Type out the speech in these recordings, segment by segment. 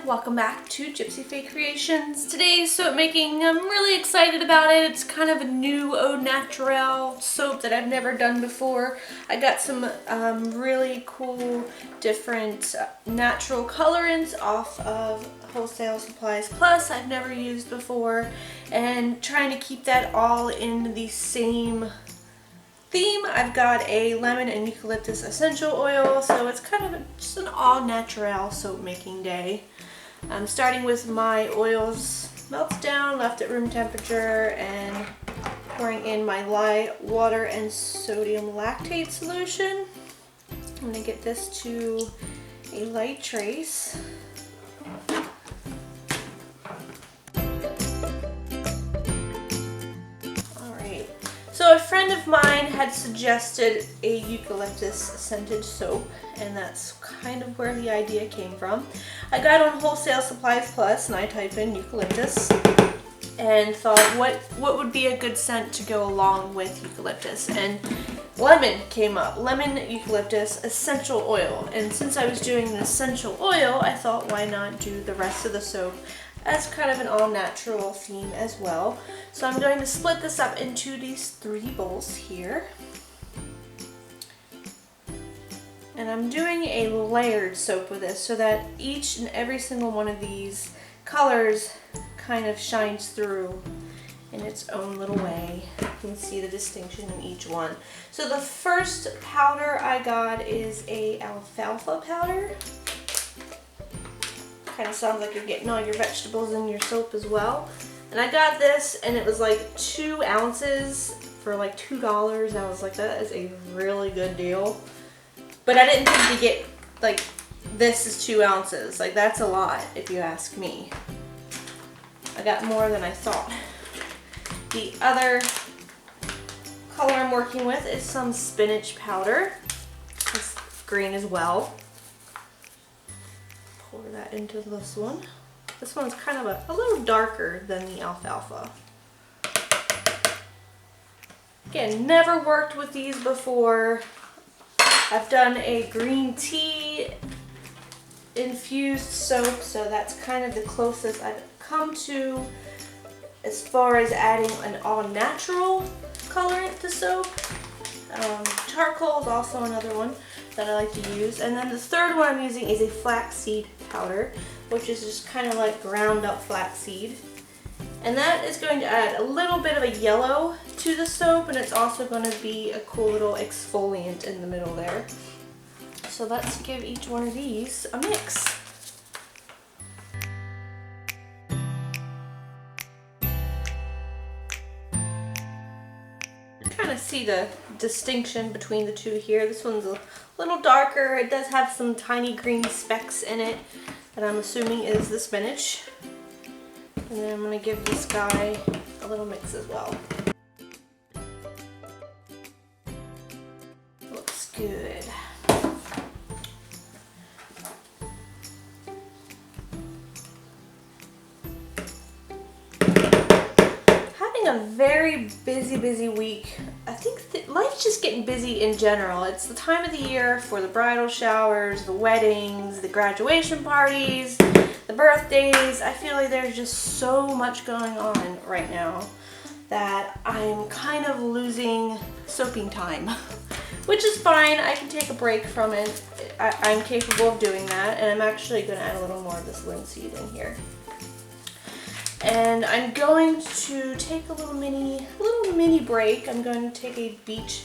welcome back to Gypsyfae Creations. Today's soap making, I'm really excited about it. It's kind of a new au naturel soap that I've never done before. I got some really cool different natural colorants off of Wholesale Supplies Plus I've never used before, and trying to keep that all in the same theme. I've got a lemon and eucalyptus essential oil, so it's kind of just an all natural soap making day. I'm starting with my oils melted down, left at room temperature, and pouring in my lye water and sodium lactate solution. I'm going to get this to a light trace. So a friend of mine had suggested a eucalyptus scented soap, and that's kind of where the idea came from. I got on Wholesale Supplies Plus and I typed in eucalyptus and thought what would be a good scent to go along with eucalyptus, and lemon came up. Lemon eucalyptus essential oil, and since I was doing an essential oil, I thought why not do the rest of the soap as kind of an all-natural theme as well. So I'm going to split this up into these 3 bowls here. And I'm doing a layered soap with this so that each and every single one of these colors kind of shines through in its own little way. You can see the distinction in each one. So the first powder I got is a alfalfa powder. Kind of sounds like you're getting all your vegetables in your soap as well. And I got this and it was like 2 ounces for like $2. I was like, that is a really good deal. But I didn't think to get like, this is 2 ounces. Like, that's a lot if you ask me. I got more than I thought. The other color I'm working with is some spinach powder. It's green as well. Pour that into this one. This one's kind of a little darker than the alfalfa. Again, never worked with these before. I've done a green tea infused soap, so that's kind of the closest I've come to as far as adding an all-natural colorant to soap. Charcoal is also another one that I like to use. And then the third one I'm using is a flaxseed powder, which is just kind of like ground up flaxseed. And that is going to add a little bit of a yellow to the soap, and it's also going to be a cool little exfoliant in the middle there. So let's give each one of these a mix. Kind of see the distinction between the two here. This one's a little darker. It does have some tiny green specks in it that I'm assuming is the spinach. And then I'm going to give this guy a little mix as well. Looks good. Having a very busy week. I think life's just getting busy in general. It's the time of the year for the bridal showers, the weddings, the graduation parties, the birthdays. I feel like there's just so much going on right now that I'm kind of losing soaping time, which is fine. I can take a break from it. I'm capable of doing that, and I'm actually going to add a little more of this linseed in here. And I'm going to take a little mini break. I'm going to take a beach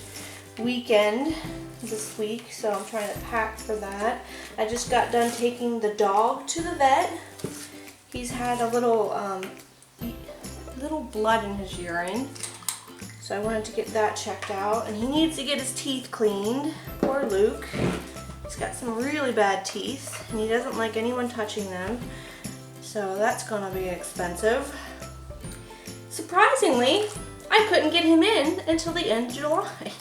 weekend this week, so I'm trying to pack for that. I just got done taking the dog to the vet. He's had a little blood in his urine, so I wanted to get that checked out, and he needs to get his teeth cleaned. Poor Luke. He's got some really bad teeth, and he doesn't like anyone touching them. So that's gonna be expensive. Surprisingly, I couldn't get him in until the end of July.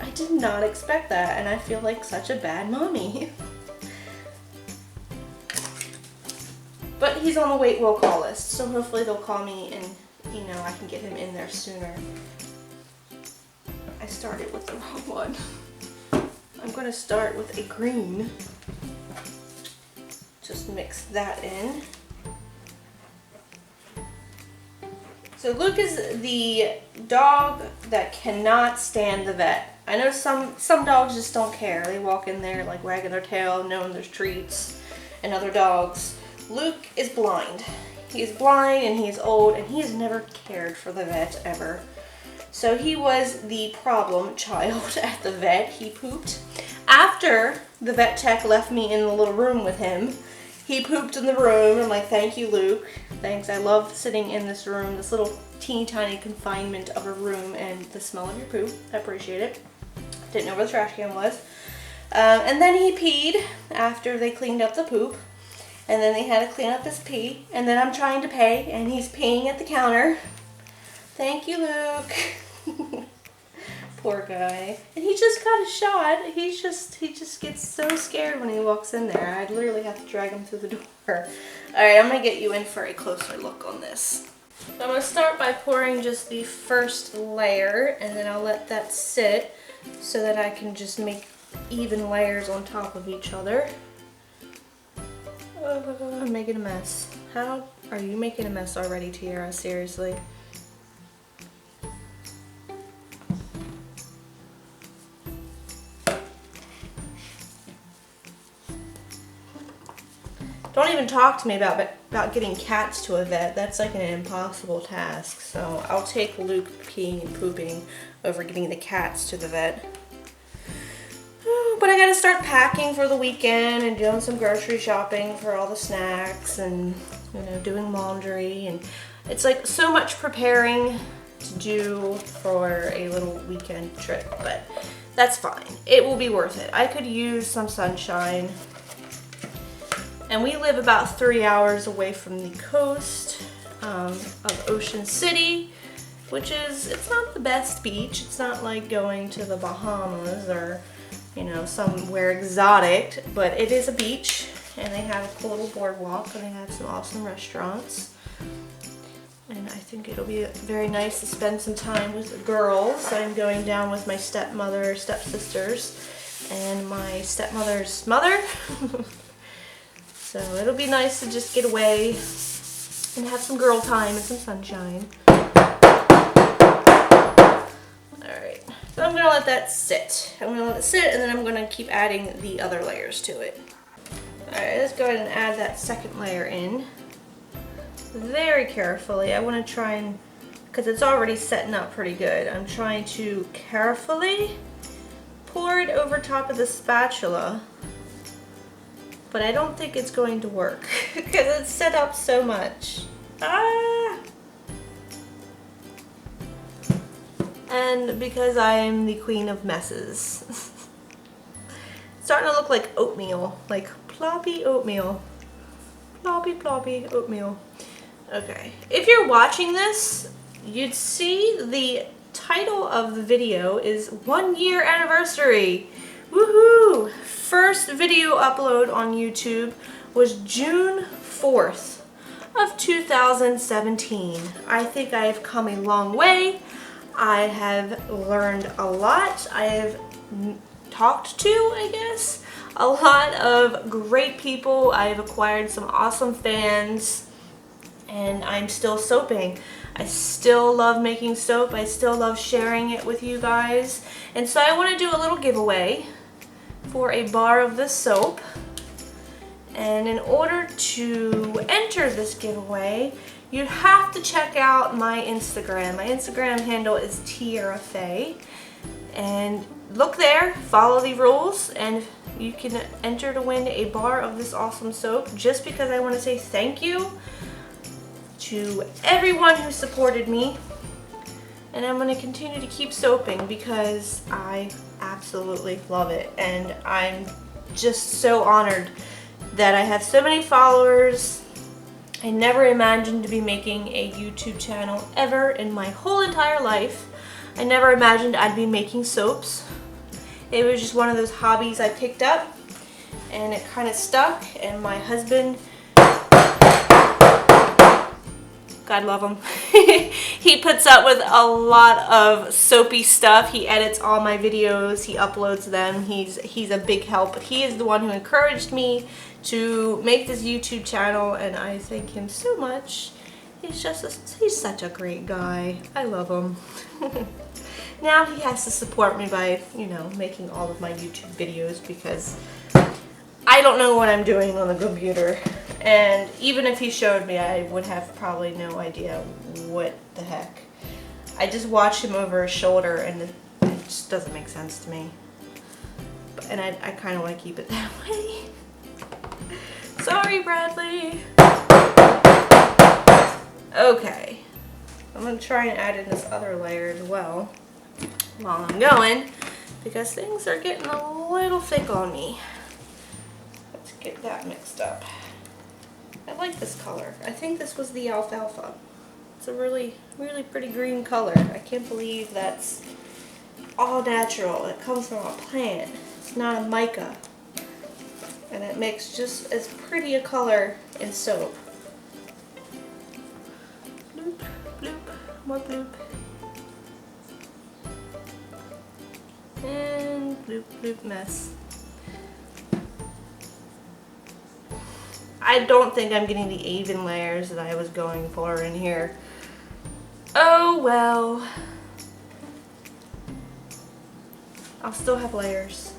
I did not expect that, and I feel like such a bad mommy. But he's on the wait will call list, so hopefully they'll call me and, you know, I can get him in there sooner. I started with the wrong one. I'm gonna start with a green. just mix that in. So Luke is the dog that cannot stand the vet. I know some dogs just don't care. They walk in there like wagging their tail, knowing there's treats, and other dogs. Luke is blind. He's blind and he's old and he has never cared for the vet ever. So he was the problem child at the vet. He pooped. After the vet tech left me in the little room with him, he pooped in the room. I'm like, thank you, Luke. Thanks. I love sitting in this room, this little teeny tiny confinement of a room, and the smell of your poop. I appreciate it. Didn't know where the trash can was. And then he peed after they cleaned up the poop. And then they had to clean up his pee. And then I'm trying to pay, and he's peeing at the counter. Thank you, Luke. Poor guy. And he just got a shot. He just gets so scared when he walks in there. I literally have to drag him through the door. Alright, I'm going to get you in for a closer look on this. So I'm going to start by pouring just the first layer, and then I'll let that sit so that I can just make even layers on top of each other. Oh, I'm making a mess. How are you making a mess already, Tierra? Seriously. Don't even talk to me about getting cats to a vet. That's like an impossible task. So I'll take Luke peeing and pooping over getting the cats to the vet. But I gotta start packing for the weekend and doing some grocery shopping for all the snacks and, you know, doing laundry. And it's like so much preparing to do for a little weekend trip, but that's fine. It will be worth it. I could use some sunshine. And we live about 3 hours away from the coast of Ocean City, which is, it's not the best beach. It's not like going to the Bahamas or, you know, somewhere exotic, but it is a beach, and they have a cool little boardwalk, and they have some awesome restaurants. And I think it'll be very nice to spend some time with the girls. I'm going down with my stepmother, stepsisters, and my stepmother's mother. So it'll be nice to just get away and have some girl time and some sunshine. Alright, so I'm going to let that sit. I'm going to let it sit, and then I'm going to keep adding the other layers to it. Alright, let's go ahead and add that second layer in. Very carefully. I want to try and, because it's already setting up pretty good, I'm trying to carefully pour it over top of the spatula. But I don't think it's going to work because it's set up so much. Ah! And because I am the queen of messes. It's starting to look like oatmeal, like ploppy oatmeal. Ploppy, ploppy oatmeal. Okay, if you're watching this, you'd see the title of the video is 1 year anniversary. Woohoo! First video upload on YouTube was June 4th of 2017. I think I have come a long way. I have learned a lot. I have talked to, I guess, a lot of great people. I have acquired some awesome fans, and I'm still soaping. I still love making soap. I still love sharing it with you guys. And so I want to do a little giveaway for a bar of this soap. And in order to enter this giveaway, you have to check out my Instagram. My Instagram handle is Tierrafae. And look there, follow the rules, and you can enter to win a bar of this awesome soap. Just because I want to say thank you to everyone who supported me. And I'm going to continue to keep soaping because I absolutely love it. And I'm just so honored that I have so many followers. I never imagined to be making a YouTube channel ever in my whole entire life. I never imagined I'd be making soaps. It was just one of those hobbies I picked up, and it kind of stuck, and my husband God love him. He puts up with a lot of soapy stuff. He edits all my videos. He uploads them. He's a big help. But he is the one who encouraged me to make this YouTube channel, and I thank him so much. He's such a great guy. I love him. Now he has to support me by, you know, making all of my YouTube videos, because I don't know what I'm doing on the computer. And even if he showed me, I would have probably no idea what the heck. I just watch him over his shoulder, and it just doesn't make sense to me. And I kind of want to keep it that way. Sorry, Bradley. Okay. I'm going to try and add in this other layer as well while I'm going, because things are getting a little thick on me. Let's get that mixed up. I like this color. I think this was the alfalfa. It's a really, really pretty green color. I can't believe that's all natural. It comes from a plant. It's not a mica. And it makes just as pretty a color in soap. Bloop, bloop, more bloop. And bloop, bloop, mess. I don't think I'm getting the even layers that I was going for in here. Oh well. I'll still have layers.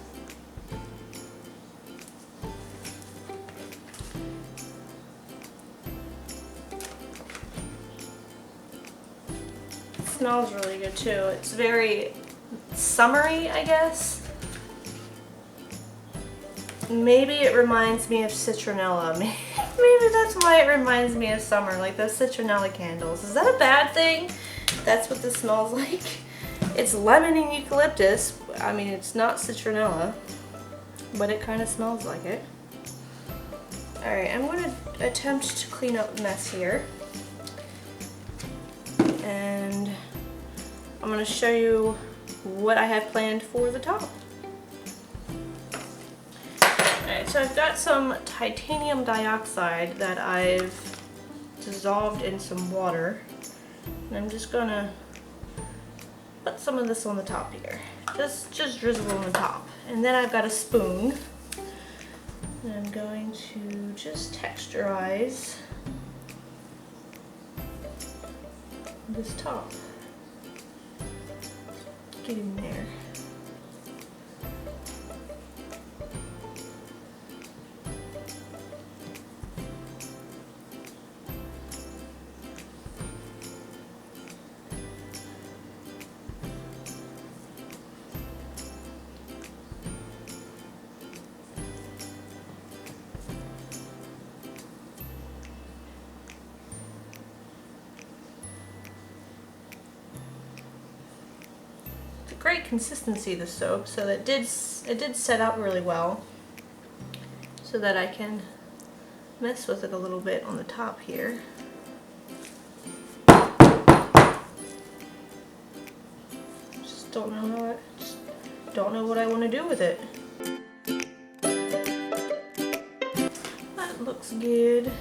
It smells really good too. It's very summery, I guess. Maybe it reminds me of citronella. Maybe that's why it reminds me of summer, like those citronella candles. Is that a bad thing? That's what this smells like. It's lemon and eucalyptus. I mean, it's not citronella, but it kind of smells like it. Alright, I'm going to attempt to clean up the mess here. And I'm going to show you what I have planned for the top. Alright, so I've got some titanium dioxide that I've dissolved in some water. And I'm just going to put some of this on the top here. Just drizzle on the top. And then I've got a spoon. And I'm going to just texturize this top. Get in there. Great consistency, the soap, so it did set out really well, so that I can mess with it a little bit on the top here. Just don't know what I want to do with it. That looks good.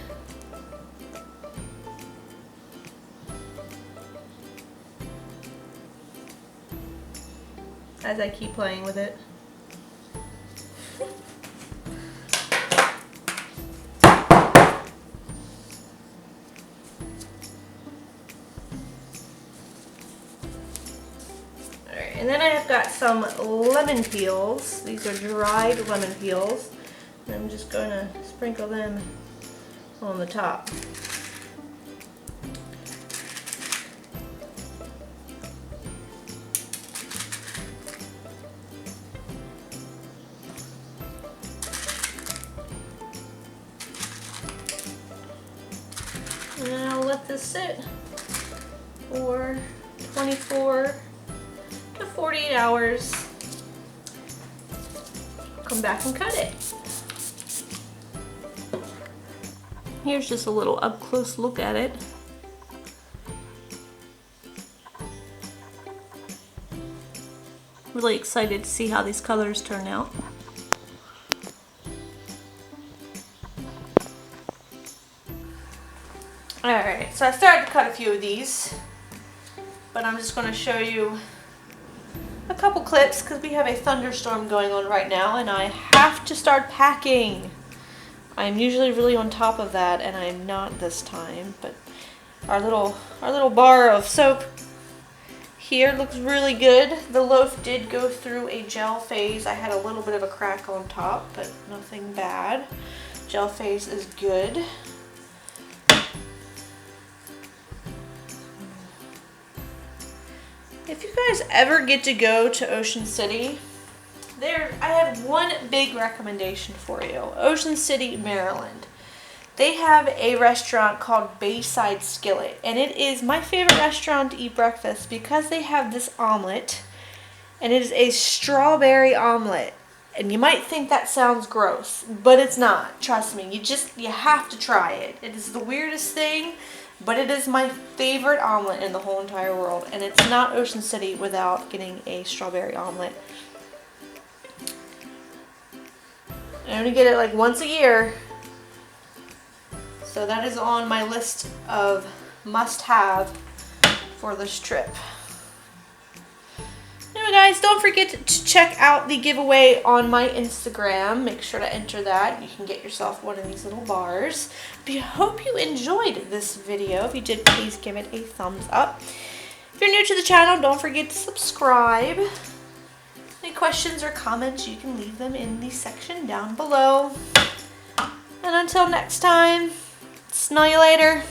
As I keep playing with it. Alright, and then I have got some lemon peels. These are dried lemon peels. And I'm just going to sprinkle them on the top. And I'll let this sit for 24 to 48 hours. I'll come back and cut it. Here's just a little up close look at it. Really excited to see how these colors turn out. Alright, so I started to cut a few of these, but I'm just going to show you a couple clips because we have a thunderstorm going on right now and I have to start packing. I'm usually really on top of that and I'm not this time, but our little bar of soap here looks really good. The loaf did go through a gel phase. I had a little bit of a crack on top, but nothing bad. Gel phase is good. If you guys ever get to go to Ocean City, I have one big recommendation for you. Ocean City, Maryland. They have a restaurant called Bayside Skillet, and it is my favorite restaurant to eat breakfast because they have this omelet, and it is a strawberry omelet. And you might think that sounds gross, but it's not. Trust me, you have to try it. It is the weirdest thing. But it is my favorite omelet in the whole entire world. And it's not Ocean City without getting a strawberry omelet. I only get it like once a year. So that is on my list of must-have for this trip. Anyway guys, don't forget to check out the giveaway on my Instagram. Make sure to enter that. You can get yourself one of these little bars. I hope you enjoyed this video. If you did, please give it a thumbs up. If you're new to the channel, don't forget to subscribe. Any questions or comments, you can leave them in the section down below. And until next time, smell you later.